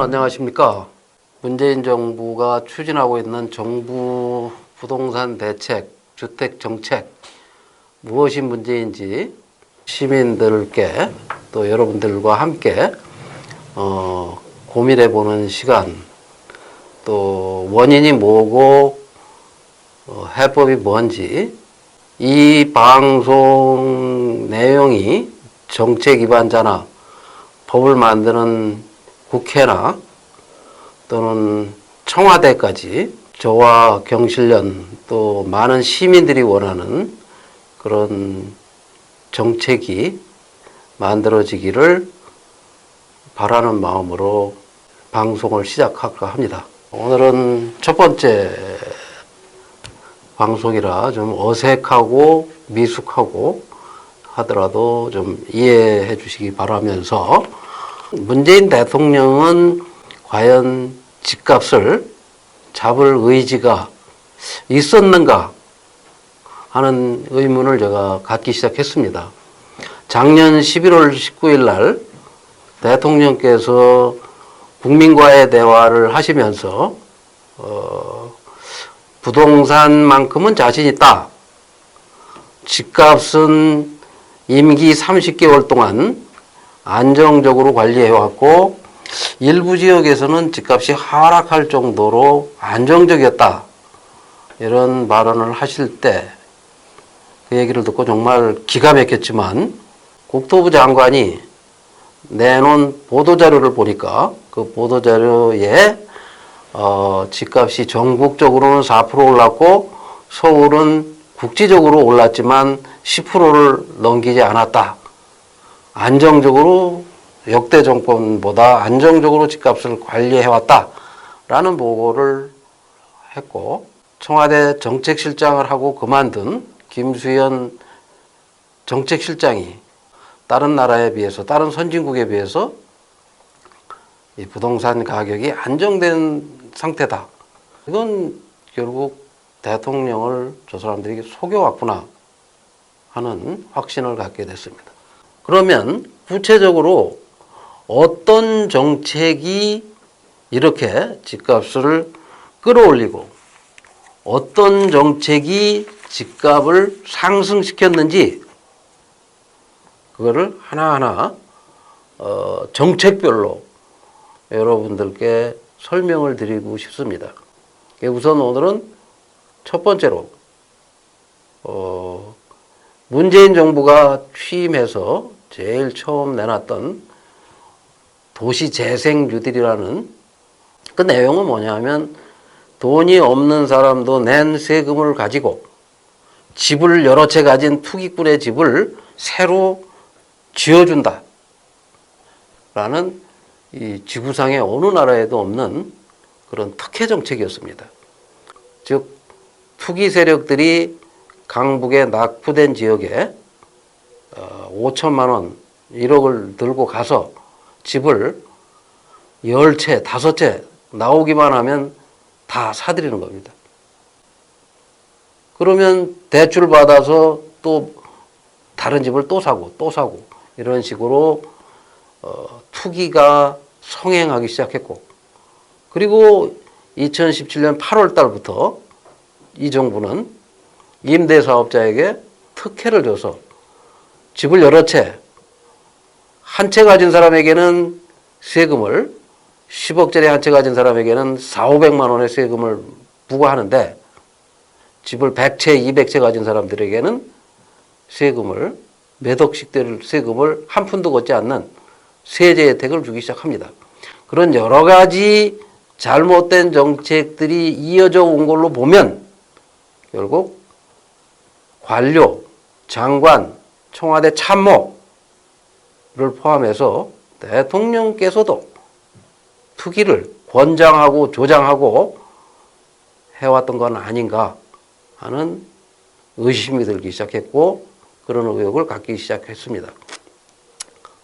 안녕하십니까. 문재인 정부가 추진하고 있는 정부 부동산 대책, 주택 정책, 무엇이 문제인지 시민들께 또 여러분들과 함께 고민해보는 시간, 또 원인이 뭐고 해법이 뭔지, 이 방송 내용이 정책 위반자나 법을 만드는 국회나 또는 청와대까지 저와 경실련 또 많은 시민들이 원하는 그런 정책이 만들어지기를 바라는 마음으로 방송을 시작할까 합니다. 오늘은 첫 번째 방송이라 좀 어색하고 미숙하고 하더라도 좀 이해해 주시기 바라면서, 문재인 대통령은 과연 집값을 잡을 의지가 있었는가 하는 의문을 제가 갖기 시작했습니다. 작년 11월 19일 날 대통령께서 국민과의 대화를 하시면서 부동산만큼은 자신 있다. 집값은 임기 30개월 동안 안정적으로 관리해왔고 일부 지역에서는 집값이 하락할 정도로 안정적이었다. 이런 발언을 하실 때 그 얘기를 듣고 정말 기가 막혔지만, 국토부 장관이 내놓은 보도자료를 보니까 그 보도자료에 집값이 전국적으로는 4% 올랐고 서울은 국지적으로 올랐지만 10%를 넘기지 않았다. 안정적으로, 역대 정권보다 안정적으로 집값을 관리해왔다 라는 보고를 했고, 청와대 정책실장을 하고 그만둔 김수현 정책실장이 다른 나라에 비해서, 다른 선진국에 비해서 이 부동산 가격이 안정된 상태다. 이건 결국 대통령을 저 사람들이 속여왔구나 하는 확신을 갖게 됐습니다. 그러면 구체적으로 어떤 정책이 이렇게 집값을 끌어올리고 어떤 정책이 집값을 상승시켰는지, 그거를 하나하나 정책별로 여러분들께 설명을 드리고 싶습니다. 우선 오늘은 첫 번째로 문재인 정부가 취임해서 제일 처음 내놨던 도시재생 뉴딜이라는 그 내용은 뭐냐면, 돈이 없는 사람도 낸 세금을 가지고 집을 여러 채 가진 투기꾼의 집을 새로 지어준다 라는 이 지구상의 어느 나라에도 없는 그런 특혜 정책이었습니다. 즉, 투기 세력들이 강북의 낙후된 지역에 5천만 원, 1억을 들고 가서 집을 10채, 5채 나오기만 하면 다 사들이는 겁니다. 그러면 대출 받아서 또 다른 집을 또 사고 또 사고 이런 식으로 투기가 성행하기 시작했고, 그리고 2017년 8월 달부터 이 정부는 임대사업자에게 특혜를 줘서 집을 여러 채, 한 채 가진 사람에게는 세금을 10억짜리 한 채 가진 사람에게는 400~500만 원의 세금을 부과하는데, 집을 100채, 200채 가진 사람들에게는 세금을, 몇 억씩 될 세금을 한 푼도 걷지 않는 세제 혜택을 주기 시작합니다. 그런 여러 가지 잘못된 정책들이 이어져 온 걸로 보면 결국 관료, 장관, 청와대 참모를 포함해서 대통령께서도 투기를 권장하고 조장하고 해왔던 건 아닌가 하는 의심이 들기 시작했고, 그런 의혹을 갖기 시작했습니다.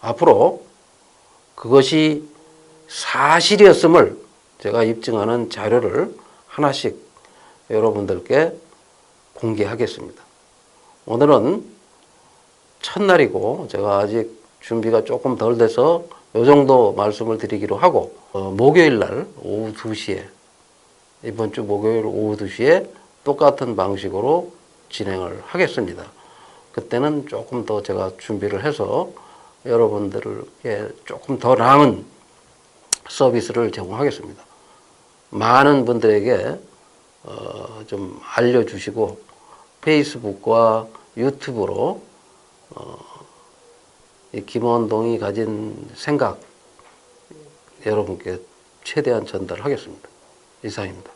앞으로 그것이 사실이었음을 제가 입증하는 자료를 하나씩 여러분들께 공개하겠습니다. 오늘은 첫날이고 제가 아직 준비가 조금 덜 돼서 이 정도 말씀을 드리기로 하고 목요일 날 오후 2시에 이번 주 목요일 오후 2시에 똑같은 방식으로 진행을 하겠습니다. 그때는 조금 더 제가 준비를 해서 여러분들께 조금 더 나은 서비스를 제공하겠습니다. 많은 분들에게 좀 알려주시고 페이스북과 유튜브로 이 김원동이 가진 생각 여러분께 최대한 전달하겠습니다. 이상입니다.